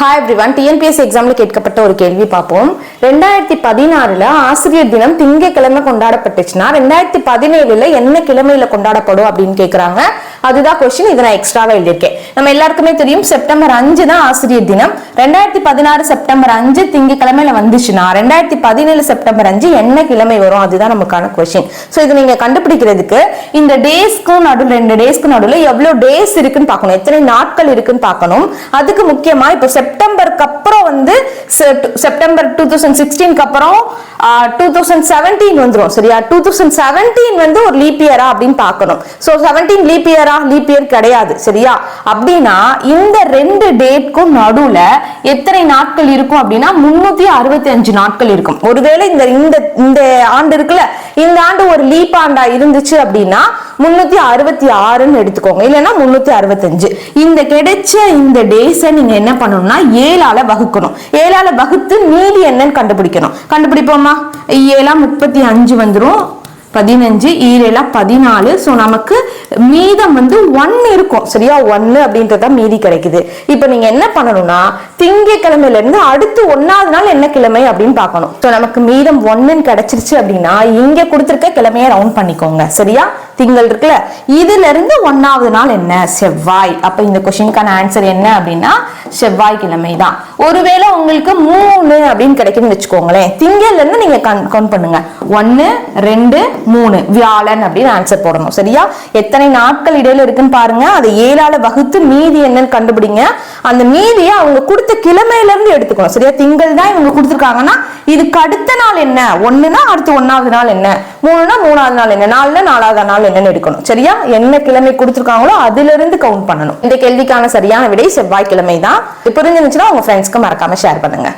Hi everyone, TNPS எக்ஸாம்ல கேட்கப்பட்ட ஒரு கேள்வி பார்ப்போம். 2016ல ஆசிரியர் தினம் திங்கட்கிழமை கொண்டாடப்பட்டுச்சுன்னா 2017ல என்ன கிழமையில கொண்டாடப்படும் அப்படின்னு கேக்குறாங்க. அதுதான் क्वेश्चन. இத நான் எக்ஸ்ட்ராவா எழுதிருக்கேன். நம்ம எல்லாருக்குமே தெரியும் செப்டம்பர் 5 தான் ஆசிரியர் தினம். 2016 செப்டம்பர் 5 திங்கட்கிழமையில வந்துச்சுன்னா 2017 செப்டம்பர் 5 என்ன கிழமை வரும்? அதுதான் நமக்கான क्वेश्चन. சோ இத நீங்க கண்டுபிடிக்கிறதுக்கு இந்த டேஸ்க்கு நடுவுல ரெண்டு டேஸ்க்கு நடுவுல எவ்வளவு டேஸ் இருக்குன்னு பார்க்கணும். எத்தனை நாட்கள் இருக்குன்னு பார்க்கணும். அதுக்கு முக்கியமா இப்போ செப்டம்பருக்கு அப்புறம் வந்து செப்டம்பர் 2016க்கு அப்புறம் 2017 வந்துரும். சரியா? 2017 வந்து ஒரு லீப் இயரா அப்படின்னு பார்க்கணும். சோ 17 லீப் இயரா? லீப் இயர் கிடையாது. சரியா? அப்படின்னா இந்த ரெண்டு டேட்க்கும் நடுவுல எத்தனை நாட்கள் இருக்கும் அப்படின்னா 365 நாட்கள் இருக்கும். ஒருவேளை இந்த இந்த ஆண்டு இருக்குல்ல, இந்த ஆண்டு ஒரு லீப் ஆண்டா இருந்துச்சு அப்படின்னா 366ன்னு எடுத்துக்கோங்க, இல்லைன்னா 365. இந்த கிடைச்ச இந்த டேஸை நீங்க என்ன பண்ணணும்னா 7ஆல வகுக்கணும். 7ஆல வகுத்து மீதி என்னன்னு கண்டுபிடிக்கணும். கண்டுபிடிப்போமா? 7 35 வந்துரும், 15 7 14. சோ நமக்கு மீதம் வந்து 1 இருக்கும். சரியா? 1 அப்படின்றத மீதி கிடைக்குது. இப்ப நீங்க என்ன பண்ணணும்னா திங்கட்கிழமையில இருந்து அடுத்து 1வது நாள் என்ன கிழமை அப்படின்னு பார்க்கணும். சோ நமக்கு மீதம் 1ன்னு கிடைச்சிருச்சு அப்படின்னா இங்க கொடுத்திருக்க கிழமையை ரவுண்ட் பண்ணிக்கோங்க. சரியா? திங்கள் இருக்குல்ல, இதுல இருந்து 1வது நாள் என்ன? செவ்வாய். அப்ப இந்த क्वेश्चनக்கான ஆன்சர் என்ன அப்படின்னா செவ்வாய் கிழமை தான். ஒருவேளை உங்களுக்கு 3 அப்படின்னு கிடைக்கும்னு வச்சுக்கோங்களேன், திங்கள்ல இருந்து நீங்க கவுண்ட் பண்ணுங்க. 1 2 3 வியாழன் அப்படின்னு ஆன்சர் போடணும். சரியா? எத்தனை நாட்கள் இடையில இருக்குன்னு பாருங்க. அதை 7ஆல வகுத்து மீதி என்னன்னு கண்டுபிடிங்க. அந்த மீதியை அவங்க கொடுத்த கிழமையில இருந்து எடுத்துக்கணும். சரியா? திங்கள் தான் இவங்க கொடுத்துருக்காங்கன்னா இதுக்கு அடுத்த நாள் என்ன? 1னா அடுத்து 1வது நாள் என்ன, 3னா 3வது நாள் என்ன, 4னா 4வது நாள் என்னன்னு எடுக்கணும். சரியா? என்ன கிழமை கொடுத்துருக்காங்களோ அதுல இருந்து கவுண்ட் பண்ணணும். இந்த கேள்விக்கான சரியான விடை செவ்வாய்க்கிழமை தான். புரிஞ்சிருந்துச்சுன்னா உங்க ஃப்ரெண்ட்ஸ்க்கு மறக்காம ஷேர் பண்ணுங்க.